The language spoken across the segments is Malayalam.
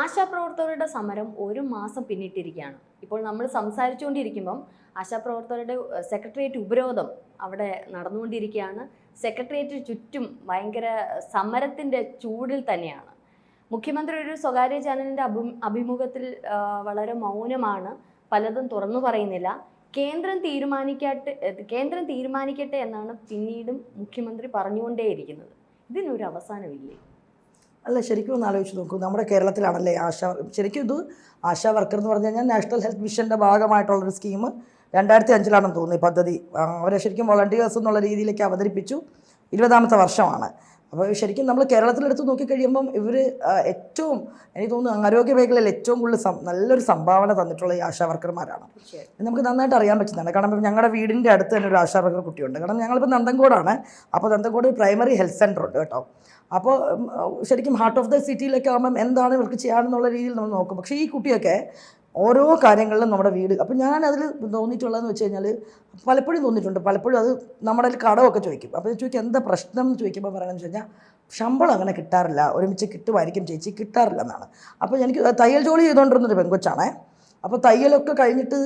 ആശാപ്രവർത്തകരുടെ സമരം ഒരു മാസം പിന്നിട്ടിരിക്കുകയാണ്. ഇപ്പോൾ നമ്മൾ സംസാരിച്ചുകൊണ്ടിരിക്കുമ്പം ആശാപ്രവർത്തകരുടെ സെക്രട്ടേറിയറ്റ് ഉപരോധം അവിടെ നടന്നുകൊണ്ടിരിക്കുകയാണ്. സെക്രട്ടേറിയറ്റിന് ചുറ്റും ഭയങ്കര സമരത്തിൻ്റെ ചൂടിൽ തന്നെയാണ്. മുഖ്യമന്ത്രി ഒരു സ്വകാര്യ ചാനലിൻ്റെ അഭിമുഖത്തിൽ വളരെ മൗനമാണ്, പലതും തുറന്നു പറയുന്നില്ല. കേന്ദ്രം തീരുമാനിക്കട്ടെ എന്നാണ് പിന്നീടും മുഖ്യമന്ത്രി പറഞ്ഞുകൊണ്ടേയിരിക്കുന്നത്. ഇതിനൊരു അവസാനമില്ലേ? അല്ല, ശരിക്കും ഒന്ന് ആലോചിച്ച് നോക്കൂ. നമ്മുടെ കേരളത്തിലാണല്ലേ ശരിക്കും ഇത് ആശാ വർക്കർ എന്ന് പറഞ്ഞു കഴിഞ്ഞാൽ നാഷണൽ ഹെൽത്ത് മിഷൻ്റെ ഭാഗമായിട്ടുള്ളൊരു സ്കീം 2005 തോന്നുന്നു ഈ പദ്ധതി. അവരെ ശരിക്കും വോളണ്ടിയേഴ്സ് എന്നുള്ള രീതിയിലേക്ക് അവതരിപ്പിച്ചു. 20ാമത്തെ വർഷമാണ്. അപ്പോൾ ശരിക്കും നമ്മൾ കേരളത്തിലെടുത്ത് നോക്കിക്കഴിയുമ്പം ഇവർ ഏറ്റവും, എനിക്ക് തോന്നുന്നു ആരോഗ്യ മേഖലയിൽ ഏറ്റവും കൂടുതൽ നല്ലൊരു സംഭാവന തന്നിട്ടുള്ള ഈ ആശാ വർക്കർമാരാണ്. നമുക്ക് നന്നായിട്ട് അറിയാൻ പറ്റുന്നതാണ്. കാരണം ഞങ്ങളുടെ വീടിൻ്റെ അടുത്ത് തന്നെ ഒരു ആശാ വർക്കർ കുട്ടിയുണ്ട്. കാരണം ഞങ്ങളിപ്പോൾ നന്തൻകോടാണ്. അപ്പോൾ നന്തൻകോട് പ്രൈമറി ഹെൽത്ത് സെൻ്റർ ഉണ്ട് കേട്ടോ. അപ്പോൾ ശരിക്കും ഹാർട്ട് ഓഫ് ദ സിറ്റിയിലൊക്കെ ആകുമ്പം എന്താണ് ഇവർക്ക് ചെയ്യാനെന്നുള്ള രീതിയിൽ നമ്മൾ നോക്കും. പക്ഷേ ഈ കുട്ടിയൊക്കെ ഓരോ കാര്യങ്ങളിലും നമ്മുടെ വീട്, അപ്പോൾ ഞാൻ അതിൽ തോന്നിയിട്ടുള്ളതെന്ന് വെച്ച് കഴിഞ്ഞാൽ പലപ്പോഴും തോന്നിയിട്ടുണ്ട്. പലപ്പോഴും അത് നമ്മുടെ കടമൊക്കെ ചോദിക്കും. അപ്പോൾ ചോദിക്കും എന്താ പ്രശ്നം എന്ന് ചോദിക്കുമ്പോൾ പറയണമെന്ന് വെച്ച് കഴിഞ്ഞാൽ ശമ്പളം അങ്ങനെ കിട്ടാറില്ല, ഒരുമിച്ച് കിട്ടുമായിരിക്കും ചേച്ചി, കിട്ടാറില്ല എന്നാണ്. അപ്പോൾ എനിക്ക് തയ്യൽ ജോലി ചെയ്തുകൊണ്ടിരുന്നൊരു പെങ്കൊച്ചാണേ. അപ്പോൾ തയ്യലൊക്കെ കഴിഞ്ഞിട്ട്,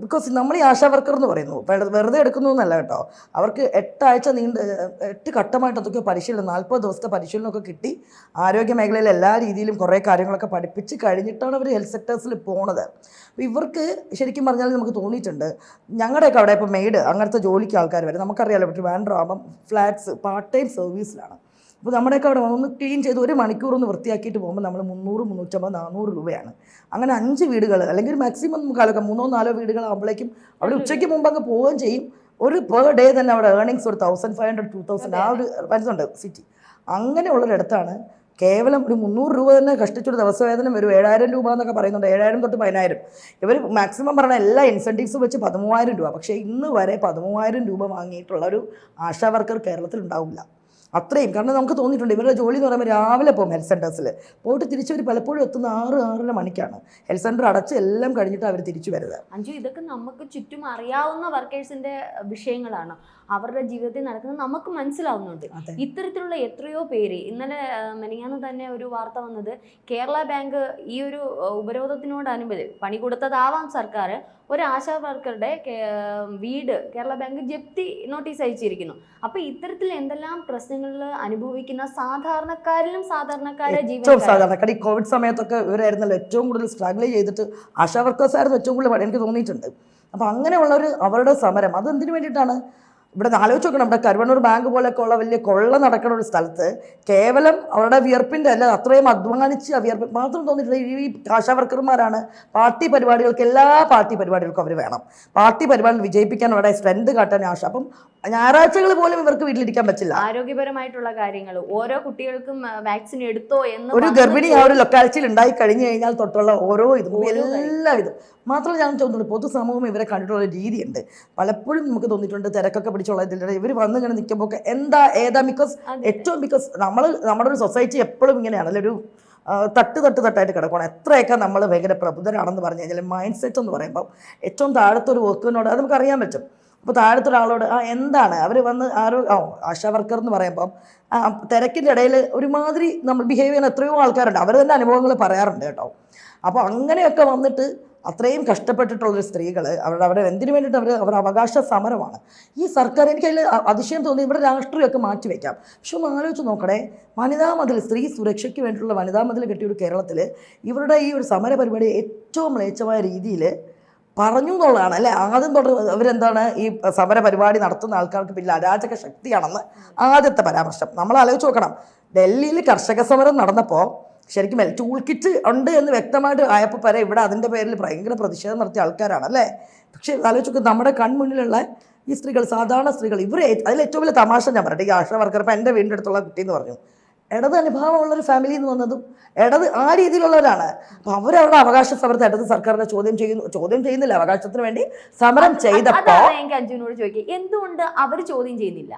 ബിക്കോസ് നമ്മൾ ഈ ആശാ വർക്കർ എന്ന് പറയുന്നു വെറുതെ എടുക്കുന്നു എന്നല്ല കേട്ടോ. അവർക്ക് 8 ഘട്ടമായിട്ട് അതൊക്കെ പരിശീലനം, 40 ദിവസത്തെ പരിശീലനമൊക്കെ കിട്ടി ആരോഗ്യ മേഖലയിൽ എല്ലാ രീതിയിലും കുറേ കാര്യങ്ങളൊക്കെ പഠിപ്പിച്ച് കഴിഞ്ഞിട്ടാണ് അവർ ഹെൽത്ത് സെക്ടേഴ്സിൽ പോണത്. അപ്പോൾ ഇവർക്ക് ശരിക്കും പറഞ്ഞാൽ നമുക്ക് തോന്നിയിട്ടുണ്ട്, ഞങ്ങളുടെയൊക്കെ അവിടെ ഇപ്പോൾ മെയ്ഡ് അങ്ങനത്തെ ജോലിക്ക് ആൾക്കാർ വരും. നമുക്കറിയാലോ, പക്ഷേ വാൻഡ്രോ ആകുമ്പം ഫ്ലാറ്റ്സ് പാർട്ട് ടൈം സർവീസിലാണ്. അപ്പോൾ നമ്മുടെയൊക്കെ അവിടെ ഒന്ന് ക്ലീൻ ചെയ്ത് 1 മണിക്കൂർ ഒന്ന് വൃത്തിയാക്കിയിട്ട് പോകുമ്പോൾ നമ്മൾ 300, 350, 400 രൂപയാണ്. അങ്ങനെ 5 വീടുകൾ അല്ലെങ്കിൽ മാക്സിമം കാലൊക്കെ 3-4 വീടുകളാകുമ്പോഴേക്കും അവിടെ ഉച്ചയ്ക്ക് മുമ്പ് അങ്ങ് പോവുകയും ചെയ്യും. ഒരു പെർ ഡേ തന്നെ അവിടെ ഏർണിങ്സ് ഒരു 1500, 2000 ആ ഒരു വരുന്നുണ്ട് സിറ്റി. അങ്ങനെയുള്ളൊരിടത്താണ് കേവലം ഒരു 300 രൂപ തന്നെ കഷ്ടിച്ചൊരു ദിവസവേതനം വരും. 7000 രൂപ എന്നൊക്കെ പറയുന്നുണ്ട്. 7000 തൊട്ട് 10000. ഇവർ മാക്സിമം പറഞ്ഞ എല്ലാ ഇൻസെൻറ്റീവ്സും വെച്ച് 13000 രൂപ. പക്ഷേ ഇന്ന് വരെ 13000 രൂപ വാങ്ങിയിട്ടുള്ള ഒരു ആശാ വർക്കർ കേരളത്തിൽ ഉണ്ടാവില്ല. അത്രയും. കാരണം നമുക്ക് തോന്നിയിട്ടുണ്ട് ഇവരുടെ ജോലി എന്ന് പറയുമ്പോൾ രാവിലെ പോകും ഹെൽത്ത് സെൻറ്റേഴ്സിൽ പോയിട്ട് തിരിച്ചവർ പലപ്പോഴും എത്തുന്ന 6-6:30 മണിക്കാണ്. ഹെൽത്ത് സെൻറ്റർ അടച്ച് എല്ലാം കഴിഞ്ഞിട്ട് അവർ തിരിച്ചു വരുന്നത്. അഞ്ജു, ഇതൊക്കെ നമുക്ക് ചുറ്റും അറിയാവുന്ന വർക്കേഴ്സിൻ്റെ വിഷയങ്ങളാണ്. അവരുടെ ജീവിതത്തിൽ നടക്കുന്നത് നമുക്ക് മനസ്സിലാവുന്നുണ്ട്. ഇത്തരത്തിലുള്ള എത്രയോ പേര്, ഇന്നലെ മെനിഞ്ഞാന്ന് തന്നെ ഒരു വാർത്ത വന്നത്, കേരള ബാങ്ക് ഈ ഒരു ഉപരോധത്തിനോടനുബന്ധിച്ച് പണി കൊടുത്തതാവാം സർക്കാർ, ഒരു ആശാ വർക്കറുടെ വീട് കേരള ബാങ്ക് ജപ്തി നോട്ടീസ് അയച്ചിരിക്കുന്നു. അപ്പോൾ ഇത്തരത്തിൽ എന്തെല്ലാം പ്രശ്നങ്ങളിൽ അനുഭവിക്കുന്ന സാധാരണക്കാരിലും സാധാരണക്കാരെ സാധാരണക്കാർ ഈ കോവിഡ് സമയത്തൊക്കെ ഇവരായിരുന്നല്ലോ ഏറ്റവും കൂടുതൽ സ്ട്രഗിൾ ചെയ്തിട്ട് ആശാ വർക്കേഴ്സ് ആയിരുന്നു ഏറ്റവും കൂടുതൽ എനിക്ക് തോന്നിയിട്ടുണ്ട്. അപ്പോൾ അങ്ങനെയുള്ളൊരു അവരുടെ സമരം അതെന്തിനു വേണ്ടിയിട്ടാണ്? ഇവിടെ ആലോചിച്ച് നോക്കണം, ഇവിടെ കരുവണ്ണൂർ ബാങ്ക് പോലെയൊക്കെ ഉള്ള വലിയ കൊള്ള നടക്കുന്ന ഒരു സ്ഥലത്ത് കേവലം അവരുടെ വിയർപ്പിൻ്റെ അല്ല, അത്രയും അധ്വാനിച്ച് ആ വിയർപ്പ് മാത്രം തോന്നിയിട്ടുണ്ട്. ഈ ആശാ വർക്കർമാരാണ് പാർട്ടി പരിപാടികൾക്ക്, എല്ലാ പാർട്ടി പരിപാടികൾക്കും അവർ വേണം. പാർട്ടി പരിപാടികൾ വിജയിപ്പിക്കാൻ അവരുടെ സ്ട്രെങ്ത് കാട്ടാൻ ആശ. അപ്പം ഞായറാഴ്ചകൾ പോലും ഇവർക്ക് വീട്ടിലിരിക്കാൻ പറ്റില്ല. ആരോഗ്യപരമായിട്ടുള്ള കാര്യങ്ങൾ, ഓരോ കുട്ടികൾക്കും വാക്സിൻ എടുത്തോ എന്ന് ഒരു ഗർഭിണി ആ ഒരു ലൊക്കാലിറ്റിയിൽ ഉണ്ടായി കഴിഞ്ഞു കഴിഞ്ഞാൽ തൊട്ടുള്ള ഓരോ ഇതും എല്ലാ ഇതും മാത്രമല്ല ഞാൻ തോന്നുന്നുണ്ട് പൊതുസമൂഹം ഇവരെ കണ്ടിട്ടുള്ള രീതിയുണ്ട്. പലപ്പോഴും നമുക്ക് തോന്നിയിട്ടുണ്ട് തിരക്കൊക്കെ പിടിച്ചുള്ള ഇതിൽ ഇവർ വന്ന് ഇങ്ങനെ നിൽക്കുമ്പോൾ ഏതാ ബിക്കോസ് നമ്മുടെ ഒരു സൊസൈറ്റി എപ്പോഴും ഇങ്ങനെയാണ്, ഒരു തട്ടായിട്ട് കിടക്കണം. എത്രയൊക്കെ നമ്മൾ ഭയങ്കര പ്രബുദ്ധരാണെന്ന് പറഞ്ഞു കഴിഞ്ഞാൽ മൈൻഡ് സെറ്റ് എന്ന് പറയുമ്പോൾ ഏറ്റവും താഴത്തൊരു വർക്കിനോട് അത് നമുക്ക് അറിയാൻ പറ്റും. അപ്പോൾ താഴത്തെ ഒരാളോട് എന്താണ് അവർ വന്ന് ആശാ വർക്കർ എന്ന് പറയുമ്പം തിരക്കിൻ്റെ ഇടയിൽ ഒരുമാതിരി നമ്മൾ ബിഹേവ് ചെയ്യുന്ന എത്രയോ ആൾക്കാരുണ്ട്. അവർ തന്നെ അനുഭവങ്ങൾ പറയാറുണ്ട് കേട്ടോ. അപ്പോൾ അങ്ങനെയൊക്കെ വന്നിട്ട് അത്രയും കഷ്ടപ്പെട്ടിട്ടുള്ളൊരു സ്ത്രീകൾ അവരുടെ എന്തിനു വേണ്ടിയിട്ട് അവരുടെ അവകാശ സമരമാണ് ഈ സർക്കാർ. എനിക്കതിൽ അതിശയം തോന്നി. ഇവിടെ രാഷ്ട്രീയമൊക്കെ മാറ്റിവെക്കാം, പക്ഷെ ഒന്ന് ആലോചിച്ച് നോക്കണേ, വനിതാ മതിൽ, സ്ത്രീ സുരക്ഷയ്ക്ക് വേണ്ടിയിട്ടുള്ള വനിതാ മതിൽ കെട്ടിയൊരു കേരളത്തിൽ ഇവരുടെ ഈ ഒരു സമര പരിപാടി ഏറ്റവും മ്ലേച്ഛമായ രീതിയിൽ പറഞ്ഞു എന്നുള്ളതാണ് അല്ലേ. ആദ്യം അവരെന്താണ് ഈ സമര പരിപാടി നടത്തുന്ന ആൾക്കാർക്ക് പിന്നെ അരാജക ശക്തിയാണെന്ന് ആദ്യത്തെ പരാമർശം. നമ്മൾ ആലോചിച്ച് നോക്കണം, ഡൽഹിയിൽ കർഷക സമരം നടന്നപ്പോൾ ശരിക്കും ടൂൾ കിറ്റ് ഉണ്ട് എന്ന് വ്യക്തമായിട്ട് ആയപ്പോൾ വരെ ഇവിടെ അതിൻ്റെ പേരിൽ ഭയങ്കര പ്രതിഷേധം നടത്തിയ ആൾക്കാരാണ് അല്ലേ. പക്ഷേ ആലോചിച്ച് നോക്കുക, നമ്മുടെ കൺമുന്നിലുള്ള ഈ സ്ത്രീകൾ, സാധാരണ സ്ത്രീകൾ, ഇവർ അതിൽ ഏറ്റവും വലിയ തമാശ ഞാൻ പറയട്ടെ. ഈ ആശാ വർക്കർ ഇപ്പം എൻ്റെ വീടിൻ്റെ അടുത്തുള്ള കുട്ടി എന്ന് പറഞ്ഞു, ഇടത് അനുഭവമുള്ളൊരു ഫാമിലിയിൽ നിന്ന് വന്നതും ഇടത് ആ രീതിയിലുള്ളവരാണ്. അപ്പോൾ അവരവരുടെ അവകാശ സമരത്തെ ഇടത് സർക്കാരിനെ ചോദ്യം ചെയ്യുന്നില്ല, അവകാശത്തിന് വേണ്ടി സമരം ചെയ്തപ്പോൾ എനിക്ക് അഞ്ജുവിനോട് ചോദിക്കുക, എന്തുകൊണ്ട് അവർ ചോദ്യം ചെയ്യുന്നില്ല?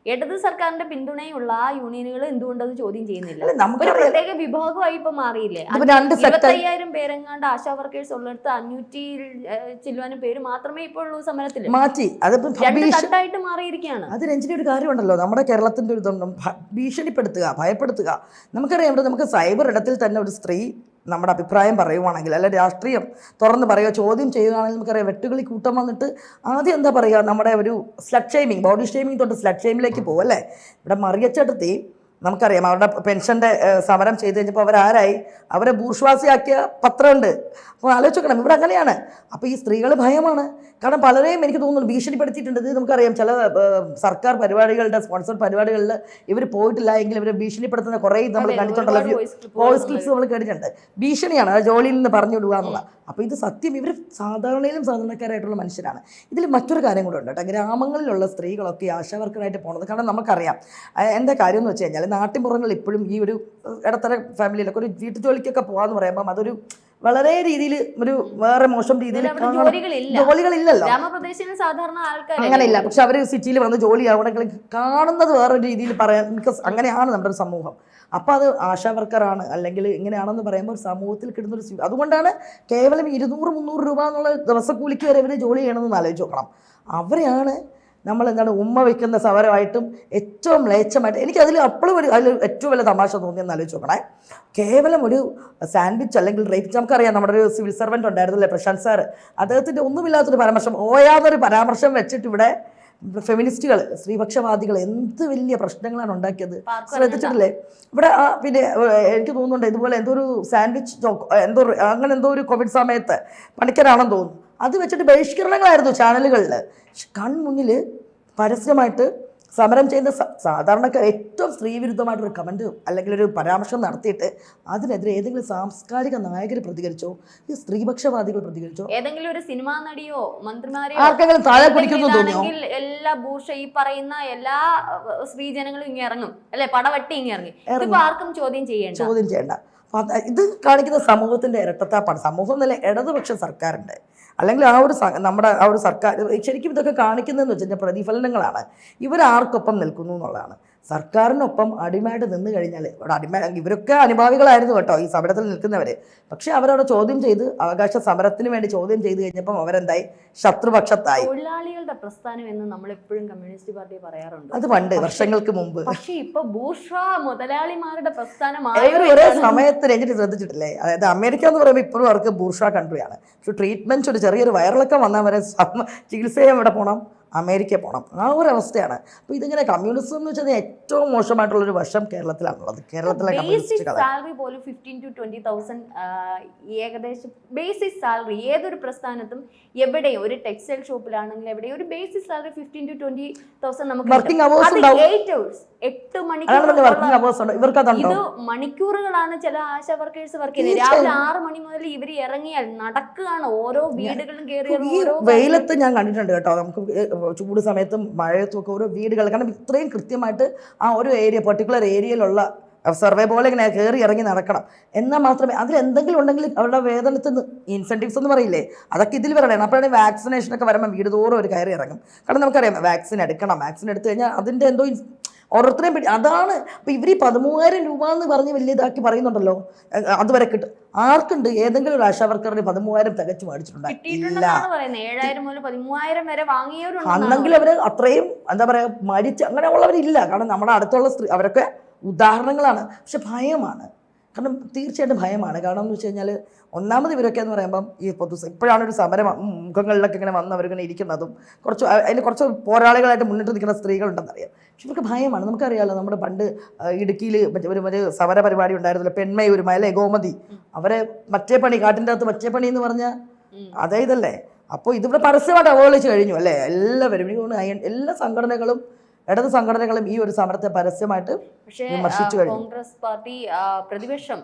ഇടത് സർക്കാരിന്റെ പിന്തുണയുള്ള യൂണിയനുകൾ എന്തുകൊണ്ട് അത് ചോദ്യം ചെയ്യുന്നില്ല? ഒരു പ്രത്യേക വിഭാഗമായി ഇപ്പൊ മാറിയില്ലേ? 25,000 പേരെങ്ങാണ്ട് ആശാ വർക്കേഴ്സ് ഉള്ളിടത്ത് 500 ചില്ലുവാനും പേര് മാത്രമേ ഇപ്പോൾ ഉള്ളൂ സമരത്തിൽ. മാറ്റി തട്ടായിട്ട് മാറിയിരിക്കുകയാണ്. അത് രഞ്ജിനി ഒരു കാര്യമുണ്ടല്ലോ, നമ്മുടെ കേരളത്തിന്റെ ഒരു ഭീഷണിപ്പെടുത്തുക, ഭയപ്പെടുത്തുക. നമുക്കറിയാം, ഇവിടെ നമുക്ക് സൈബർ ഇടത്തിൽ തന്നെ ഒരു സ്ത്രീ നമ്മുടെ അഭിപ്രായം പറയുവാണെങ്കിൽ, അല്ല രാഷ്ട്രീയം തുറന്ന് പറയുക, ചോദ്യം ചെയ്യുകയാണെങ്കിൽ നമുക്കറിയാം വെട്ടുകളി കൂട്ടം വന്നിട്ട് ആദ്യം എന്താ പറയുക, നമ്മുടെ ഒരു സ്ലഡ് ഷെയ്മിങ്, ബോഡി ഷെയ്മിങ് തൊട്ട് സ്ലഡ് ഷെയ്മിലേക്ക് പോകും അല്ലേ. ഇവിടെ മറിയച്ചേട്ടത്തി നമുക്കറിയാം അവരുടെ പെൻഷൻ്റെ സമരം ചെയ്ത് കഴിഞ്ഞപ്പോൾ അവരാരായി, അവരെ ബൂർഷ്വാസിയാക്കിയ പത്രമുണ്ട്. അപ്പോൾ ആലോചിക്കണം, ഇവിടെ അങ്ങനെയാണ്. അപ്പോൾ ഈ സ്ത്രീകൾ ഭയമാണ്. കാരണം പലരെയും എനിക്ക് തോന്നുന്നു ഭീഷണിപ്പെടുത്തിയിട്ടുണ്ട്. ഇത് നമുക്കറിയാം, ചില സർക്കാർ പരിപാടികളുടെ സ്പോൺസർ പരിപാടികളിൽ ഇവർ പോയിട്ടില്ല എങ്കിൽ ഇവരെ ഭീഷണിപ്പെടുത്തുന്ന കുറേ നമ്മൾ കണ്ടിട്ടുണ്ടല്ലോ, വോയിസ് ക്ലിപ്സ് നമ്മൾ കേട്ടിട്ടുണ്ട്. ഭീഷണിയാണ്, ആ ജോലിയിൽ നിന്ന് പറഞ്ഞു വിടുക എന്നുള്ള. അപ്പോൾ ഇത് സത്യം, ഇവർ സാധാരണയിലും സാധാരണക്കാരായിട്ടുള്ള മനുഷ്യരാണ്. ഇതിൽ മറ്റൊരു കാര്യം കൂടെ ഉണ്ട് കേട്ടോ, ഗ്രാമങ്ങളിലുള്ള സ്ത്രീകളൊക്കെ ആശാവർക്കറായിട്ട് പോകുന്നത്. കാരണം നമുക്കറിയാം എന്താ കാര്യം എന്ന് വെച്ച് കഴിഞ്ഞാൽ, നാട്ടിൻപുറങ്ങളിൽ ഇപ്പോഴും ഈ ഒരു ഇടത്തര ഫാമിലിയിലൊക്കെ ഒരു വീട്ടു ജോലിക്കൊക്കെ പോകാമെന്ന് പറയുമ്പം അതൊരു വളരെ രീതിയിൽ ഒരു വേറെ മോശം രീതിയിൽ ജോലികളില്ലല്ലോ, അങ്ങനെയില്ല. പക്ഷെ അവർ സിറ്റിയിൽ വന്ന് ജോലി ആവണമെങ്കിൽ കാണുന്നത് വേറൊരു രീതിയിൽ പറയാൻ, ബിക്കോസ് അങ്ങനെയാണ് നമ്മുടെ ഒരു സമൂഹം. അപ്പോൾ അത് ആശാ വർക്കറാണ് അല്ലെങ്കിൽ ഇങ്ങനെയാണെന്ന് പറയുമ്പോൾ ഒരു സമൂഹത്തിൽ കിട്ടുന്നൊരു അതുകൊണ്ടാണ് കേവലം 200-300 രൂപ എന്നുള്ള ദിവസക്കൂലിക്ക് വരെ ഇവർ ജോലി ചെയ്യണമെന്ന് ആലോചിച്ച് നോക്കണം. അവരെയാണ് നമ്മൾ ഉമ്മ വയ്ക്കുന്ന സമരമായിട്ടും ഏറ്റവും മ്ലേച്ഛമായിട്ട് എനിക്കതിൽ അപ്പോഴും അതിൽ ഏറ്റവും വലിയ തമാശ തോന്നിയെന്ന് ആലോചിച്ച് നോക്കണേ. കേവലം ഒരു സാൻഡ്വിച്ച് അല്ലെങ്കിൽ റേപ്പ്, നമുക്കറിയാം നമ്മുടെ ഒരു സിവിൽ സർവൻറ്റ് ഉണ്ടായിരുന്നില്ലേ പ്രശാന്ത് സാർ, അദ്ദേഹത്തിൻ്റെ ഒന്നുമില്ലാത്തൊരു പരാമർശം, ഓയാതൊരു പരാമർശം വെച്ചിട്ട് ഇവിടെ ഫെമിനിസ്റ്റുകൾ, സ്ത്രീപക്ഷവാദികൾ എന്ത് വലിയ പ്രശ്നങ്ങളാണ് ഉണ്ടാക്കിയത്, ശ്രദ്ധിച്ചിട്ടില്ലേ? ഇവിടെ പിന്നെ എനിക്ക് തോന്നുന്നുണ്ട് ഇതുപോലെ എന്തോ ഒരു സാൻഡ്വിച്ച് അങ്ങനെ എന്തോ ഒരു കോവിഡ് സമയത്ത് പണിക്കരാണെന്ന് തോന്നുന്നു, അത് വെച്ചിട്ട് ബഹിഷ്കരണങ്ങളായിരുന്നു ചാനലുകളിൽ. കൺമുന്നിൽ പരസ്യമായിട്ട് സമരം ചെയ്യുന്ന സാധാരണക്കാർ ഏറ്റവും സ്ത്രീവിരുദ്ധമായിട്ടൊരു കമൻറ്റ് അല്ലെങ്കിൽ ഒരു പരാമർശം നടത്തിയിട്ട് അതിനെതിരെ ഏതെങ്കിലും സാംസ്കാരിക നായകർ പ്രതികരിച്ചോ, ഈ സ്ത്രീപക്ഷവാദികൾ പ്രതികരിച്ചോ, ഏതെങ്കിലും ഒരു സിനിമാ നടിയോ മന്ത്രിമാരെയോ ആർക്കെങ്കിലും താഴെ പിടിക്കുന്നു തോന്നിയോ? എല്ലാ ഭൂഷ ഈ പറയുന്ന എല്ലാ സ്ത്രീജനങ്ങളും ഇങ്ങനെ ഇറങ്ങും അല്ലെ, പടവട്ടി ഇങ്ങനെ ഇറങ്ങി. ഇപ്പൊ ആർക്കും ചോദ്യം ചെയ്യേണ്ട. ഇത് കാണിക്കുന്ന സമൂഹത്തിന്റെ ഇരട്ടത്താപ്പാണ്. സമൂഹം എന്നല്ല, ഇടതുപക്ഷ സർക്കാരുണ്ട് അല്ലെങ്കിൽ നമ്മുടെ ആ ഒരു സർക്കാർ ശരിക്കും ഇതൊക്കെ കാണിക്കുന്നതെന്ന് വെച്ച് കഴിഞ്ഞാൽ പ്രതിഫലനങ്ങളാണ്. ഇവരാർക്കൊപ്പം നിൽക്കുന്നു എന്നുള്ളതാണ്. സർക്കാരിനൊപ്പം അടിമയായിട്ട് നിന്ന് കഴിഞ്ഞാൽ ഇവരൊക്കെ അനുഭാവികളായിരുന്നു കേട്ടോ ഈ സമരത്തിൽ നിൽക്കുന്നവർ. പക്ഷെ അവരവിടെ ചോദ്യം ചെയ്ത് അവകാശ സമരത്തിന് വേണ്ടി ചോദ്യം ചെയ്ത് കഴിഞ്ഞപ്പം അവരെന്തായി, ശത്രുപക്ഷത്തായി. തൊഴിലാളികളുടെ പ്രസ്ഥാനം എന്ന് നമ്മൾ എപ്പോഴും കമ്മ്യൂണിസ്റ്റ് പാർട്ടി പറയാറുണ്ട്, അത് പണ്ട് വർഷങ്ങൾക്ക് മുമ്പ്. പക്ഷെ ഇപ്പൊ ബൂർഷ്വാ മുതലാളിമാരുടെ പ്രസ്ഥാനമായി ഒരേ സമയത്ത് രഞ്ജിത്ത് ശ്രദ്ധിച്ചിട്ടില്ലേ? അതായത് അമേരിക്ക എന്ന് പറയുമ്പോൾ ഇപ്പോഴും അവർക്ക് ബൂർഷ്വാ കൺട്രിയാണ്. പക്ഷെ ട്രീറ്റ്മെന്റ് ഒരു ചെറിയൊരു വയറിളക്കം വന്നാൽ വരെ ചികിത്സ ചെയ്യാൻ ഇവിടെ പോകണം, അമേരിക്ക പോകണം, ആ ഒരു അവസ്ഥയാണ്. അപ്പോൾ ഇതിങ്ങനെ കമ്മ്യൂണിസം എന്ന് വെച്ചാൽ ഏറ്റവും മോശമായിട്ടുള്ളൊരു വശം കേരളത്തിലാണുള്ളത്. കേരളത്തിലെ സാലറി പോലും 15,000 to 20,000 ഏകദേശം ബേസിക് സാലറി ഏതൊരു പ്രസ്ഥാനത്തും എവിടെയും ഒരു ടെക്സ്റ്റൈൽ ഷോപ്പിലാണെങ്കിൽ എവിടെയും ഒരു ബേസിക് സാലറി 15,000 to 20,000 നമുക്ക് 8 മണിക്കൂർ. ഇത് മണിക്കൂറുകളാണ് ചില ആശാ വർക്കേഴ്സ് വർക്ക് ചെയ്യുന്നത്. രാവിലെ 6 മണി മുതൽ ഇവർ ഇറങ്ങിയാൽ നടക്കുകയാണ്, ഓരോ വീടുകളും കയറി. ഈ വെയിലത്ത് ഞാൻ കണ്ടിട്ടുണ്ട് കേട്ടോ, നമുക്ക് ചൂട് സമയത്തും മഴയത്തും ഒക്കെ ഓരോ വീടുകൾ, കാരണം ഇത്രയും കൃത്യമായിട്ട് ആ ഒരു ഏരിയ പെർട്ടിക്കുലർ ഏരിയയിലുള്ള സർവേ പോലെ ഇങ്ങനെ കയറി ഇറങ്ങി നടക്കണം. എന്നാൽ മാത്രമേ അതിലെന്തെങ്കിലും ഉണ്ടെങ്കിൽ അവരുടെ വേതനത്തിൽ നിന്ന് ഇൻസെൻറ്റീവ്സ് എന്ന് പറയില്ലേ, അതൊക്കെ ഇതിൽ വരണം. അപ്പോഴാണ് വാക്സിനേഷനൊക്കെ വരുമ്പോൾ വീട് തോറും ഒരു കയറി ഇറങ്ങും. കാരണം നമുക്കറിയാം വാക്സിൻ എടുക്കണം, വാക്സിൻ എടുത്തു കഴിഞ്ഞാൽ അതിൻ്റെ എന്തോ ഓരോരുത്തരെയും പിടി അതാണ്. അപ്പോൾ ഇവർ 13,000 രൂപ എന്ന് പറഞ്ഞ് വലിയ ഇതാക്കി പറയുന്നുണ്ടല്ലോ, അതുവരെ കിട്ടും. ആർക്കുണ്ട് ഏതെങ്കിലും ഒരു ആശാ വർക്കറിന് 13,000 തികച്ചു മേടിച്ചിട്ടുണ്ടോ? അന്നെങ്കിൽ അവർ അത്രയും എന്താ പറയുക മരിച്ച് അങ്ങനെ ഉള്ളവരില്ല. കാരണം നമ്മുടെ അടുത്തുള്ള സ്ത്രീ അവരൊക്കെ ഉദാഹരണങ്ങളാണ്. പക്ഷെ ഭയമാണ്, കാരണം തീർച്ചയായിട്ടും ഭയമാണ്. കാരണം എന്ന് വെച്ച് കഴിഞ്ഞാൽ ഒന്നാമത് ഇവരൊക്കെ എന്ന് പറയുമ്പം ഈ ഇപ്പോഴാണ് ഒരു സമരം മുഖങ്ങളിലൊക്കെ ഇങ്ങനെ വന്ന് അവരിങ്ങനെ ഇരിക്കുന്നതും അതിൽ കുറച്ച് പോരാളികളായിട്ട് മുന്നിട്ട് നിൽക്കുന്ന സ്ത്രീകളുണ്ടെന്നറിയാം. പക്ഷെ ഇവർക്ക് ഭയമാണ്. നമുക്കറിയാമല്ലോ, നമ്മുടെ പണ്ട് ഇടുക്കിയിൽ ഒരു സമര പരിപാടി ഉണ്ടായിരുന്നല്ലോ, പെൺമയൂരുമ അല്ലേ, ഗോമതി, അവരെ മറ്റേ പണി കാട്ടിൻ്റെ അകത്ത് മറ്റേ പണി എന്ന് പറഞ്ഞാൽ അതേ ഇതല്ലേ. അപ്പോൾ ഇതിവിടെ പരസ്യമായിട്ട് അവഗണിച്ച് കഴിഞ്ഞു അല്ലേ എല്ലാവരും. എനിക്ക് തോന്നുന്നു എല്ലാ സംഘടനകളും ഇടത് സംഘടനകളും ഈ ഒരു സമരത്തെ പരസ്യമായിട്ട് വിമർശിച്ചു കഴിഞ്ഞു. കോൺഗ്രസ് പാർട്ടി പ്രതിപക്ഷം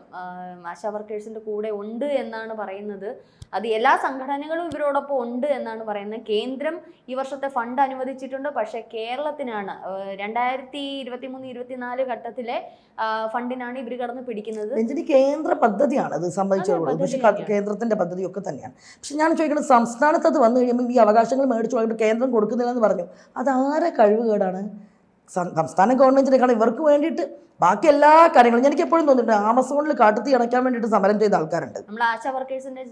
ആശാ വർക്കേഴ്സിന്റെ കൂടെ ഉണ്ട് എന്നാണ് പറയുന്നത്. അത് എല്ലാ സംഘടനകളും ഇവരോടൊപ്പം ഉണ്ട് എന്നാണ് പറയുന്നത്. കേന്ദ്രം ഈ വർഷത്തെ ഫണ്ട് അനുവദിച്ചിട്ടുണ്ട്. പക്ഷെ കേരളത്തിനാണ് 2023-24 ഘട്ടത്തിലെ ഫണ്ടിനാണ് ഇവർ കടന്ന് പിടിക്കുന്നത്. കേന്ദ്ര പദ്ധതിയാണ് അത് സംബന്ധിച്ചോളൂ. പക്ഷെ കേന്ദ്രത്തിന്റെ പദ്ധതിയൊക്കെ തന്നെയാണ്. പക്ഷെ ഞാൻ ചോദിക്കുന്നത്, സംസ്ഥാനത്ത് അത് വന്നു കഴിയുമ്പോൾ ഈ അവകാശങ്ങൾ മേടിച്ചു പോയിട്ട് കേന്ദ്രം കൊടുക്കുന്നില്ല എന്ന് പറഞ്ഞു. അതാരെ കഴിവുകേടാണ്? സംസ്ഥാന ഗവൺമെന്റിനെ. കാരണം ഇവർക്ക് വേണ്ടിയിട്ട് ബാക്കി എല്ലാ കാര്യങ്ങളും എനിക്ക് എപ്പോഴും തോന്നിയിട്ടുണ്ട് ആമസോണിൽ കാട്ടുതീ അണയ്ക്കാൻ വേണ്ടിയിട്ട് സമരം ചെയ്ത ആൾക്കാരുണ്ട്. നമ്മൾ ആശാ വർക്കേഴ്സിന്റെ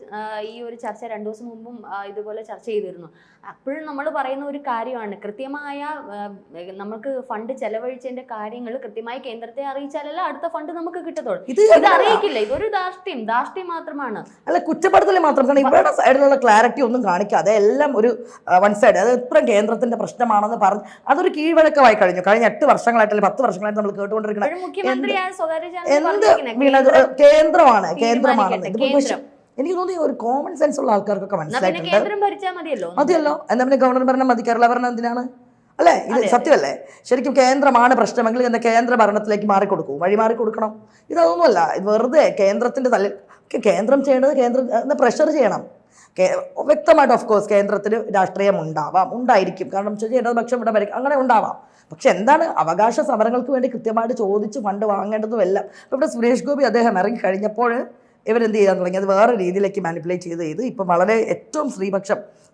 ഈ ഒരു ചർച്ച 2 ദിവസം മുമ്പും ഇതുപോലെ ചർച്ച ചെയ്തിരുന്നു. അപ്പോഴും നമ്മൾ പറയുന്ന ഒരു കാര്യമാണ്, കൃത്യമായ നമുക്ക് ഫണ്ട് ചെലവഴിച്ചതിന്റെ കാര്യങ്ങൾ കൃത്യമായി കേന്ദ്രത്തെ അറിയിച്ചാലല്ല അടുത്ത ഫണ്ട് നമുക്ക് കിട്ടത്തുള്ളൂ. ഇത് അറിയിക്കില്ല. ഇതൊരു ധാർഷ്ട്യം മാത്രമാണ്. അല്ല, കുറ്റപ്പെടുത്തൽ മാത്രം. കാരണം ഇവരുടെ സൈഡിലുള്ള ക്ലാരിറ്റി ഒന്നും കാണിക്കാതെ എല്ലാം ഒരു വൺ സൈഡ്, അത് എത്ര കേന്ദ്രത്തിന്റെ പ്രശ്നമാണെന്ന് പറഞ്ഞ് അതൊരു കീഴ്വഴക്കമായി കഴിഞ്ഞു. കഴിഞ്ഞ 8 വർഷങ്ങളായിട്ട് 10 വർഷങ്ങളായിട്ട് നമ്മൾ കേട്ടുകൊണ്ടിരിക്കണം കേന്ദ്രമാണ്. എനിക്ക് തോന്നി ഒരു കോമൺ സെൻസ് ഉള്ള ആൾക്കാർക്കൊക്കെ മനസ്സിലായിട്ടുണ്ട്. മതിയല്ലോ, എന്താ പിന്നെ ഗവർണർ ഭരണം മതി, കേരള ഭരണം എന്തിനാണ്? അല്ലേ? ഇത് സത്യമല്ലേ? ശരിക്കും കേന്ദ്രമാണ് പ്രശ്നമെങ്കിൽ എന്താ കേന്ദ്ര ഭരണത്തിലേക്ക് മാറിക്കൊടുക്കൂ, വഴിമാറി കൊടുക്കണം. ഇതൊന്നുമല്ല, ഇത് വെറുതെ കേന്ദ്രത്തിന്റെ തലയിൽ കേന്ദ്രം ചെയ്യേണ്ടത് കേന്ദ്രം പ്രഷർ ചെയ്യണം. വ്യക്തമായിട്ട് ഓഫ് കോഴ്സ് കേന്ദ്രത്തിന് രാഷ്ട്രീയം ഉണ്ടായിരിക്കും. കാരണം ഇടതുപക്ഷം ഇവിടെ ഭരിക്കും, അങ്ങനെ ഉണ്ടാവാം. പക്ഷെ എന്താണ് അവകാശ സമരങ്ങൾക്ക് വേണ്ടി കൃത്യമായിട്ട് ചോദിച്ച് ഫണ്ട് വാങ്ങേണ്ടതുമെല്ലാം. അപ്പോൾ ഇവിടെ സുരേഷ് ഗോപി അദ്ദേഹം ഇറങ്ങി കഴിഞ്ഞപ്പോൾ ഇവരെന്ത് ചെയ്യാൻ തുടങ്ങി, അത് വേറെ രീതിയിലേക്ക് മാനിപ്പുലേറ്റ് ചെയ്ത് ഇപ്പം വളരെ ഏറ്റവും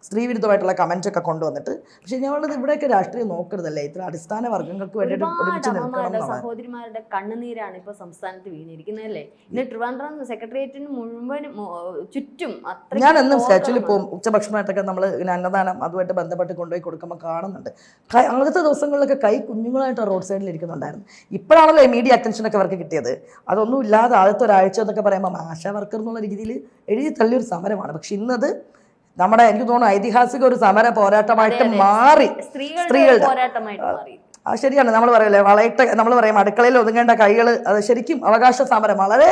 സ്ത്രീവിരുദ്ധമായിട്ടുള്ള കമൻറ്റ് ഒക്കെ കൊണ്ടുവന്നിട്ട്. പക്ഷെ ഞങ്ങളത് ഇവിടെയൊക്കെ രാഷ്ട്രീയം നോക്കരുതല്ലേ, ഇത്ര അടിസ്ഥാന വർഗ്ഗങ്ങൾക്ക് വേണ്ടിയിട്ട് സഹോദരിമാരുടെ കണ്ണുനീരാണ് ഇപ്പൊ സംസ്ഥാനത്ത് വീണിരിക്കുന്നത് അല്ലേ? ഇന്ന് ട്രിവാൻഡ്രം സെക്രട്ടേറിയറ്റിന് മുഴുവൻ ചുറ്റും ഞാൻ എന്നും സ്റ്റാച്യൂവിൽ പോകും. ഉച്ചഭക്ഷണമായിട്ടൊക്കെ നമ്മൾ അന്നദാനം അതുമായിട്ട് ബന്ധപ്പെട്ട് കൊണ്ടുപോയി കൊടുക്കുമ്പോൾ കാണുന്നുണ്ട്. അങ്ങനത്തെ ദിവസങ്ങളിലൊക്കെ കുഞ്ഞുങ്ങളായിട്ട് റോഡ് സൈഡിൽ ഇരിക്കുന്നുണ്ടായിരുന്നു. ഇപ്പോഴാണല്ലോ ഈ മീഡിയ അറ്റൻഷനൊക്കെ അവർക്ക് കിട്ടിയത്. അതൊന്നും ഇല്ലാതെ ആദ്യത്തെ ഒരാഴ്ച എന്നൊക്കെ പറയുമ്പോൾ ആശാ വർക്കർ എന്നുള്ള രീതിയിൽ എഴുതി തള്ളിയൊരു സമരമാണ്. പക്ഷെ ഇന്നത് നമ്മുടെ എനിക്ക് തോന്നുന്നു ഐതിഹാസിക ഒരു സമര പോരാട്ടമായിട്ട് മാറി. സ്ത്രീകളുടെ ശരിയാണ്, നമ്മൾ പറയല്ലേ നമ്മൾ പറയും അടുക്കളയിൽ ഒതുങ്ങേണ്ട കൈകൾ, അത് ശരിക്കും അവകാശ സമരം വളരെ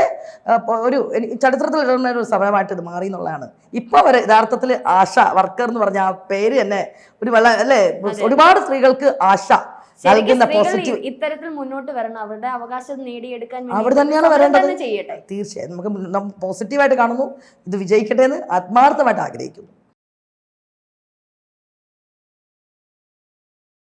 ഒരു ചരിത്രത്തിൽ ഇടുന്ന ഒരു സമരമായിട്ട് ഇത് മാറി എന്നുള്ളതാണ്. ഇപ്പൊ വരെ യഥാർത്ഥത്തിൽ ആശ വർക്കർ എന്ന് പറഞ്ഞ ആ പേര് തന്നെ ഒരു അല്ലേ, ഒരുപാട് സ്ത്രീകൾക്ക് ആശ ഇത്തരത്തിൽ മുന്നോട്ട് വരണം, അവരുടെ അവകാശം നേടിയെടുക്കാൻ അവിടെ തന്നെയാണ് വരേണ്ടത്. തീർച്ചയായും നമുക്ക് പോസിറ്റീവായിട്ട് കാണുന്നു, ഇത് വിജയിക്കട്ടെ എന്ന് ആത്മാർത്ഥമായിട്ട് ആഗ്രഹിക്കുന്നു.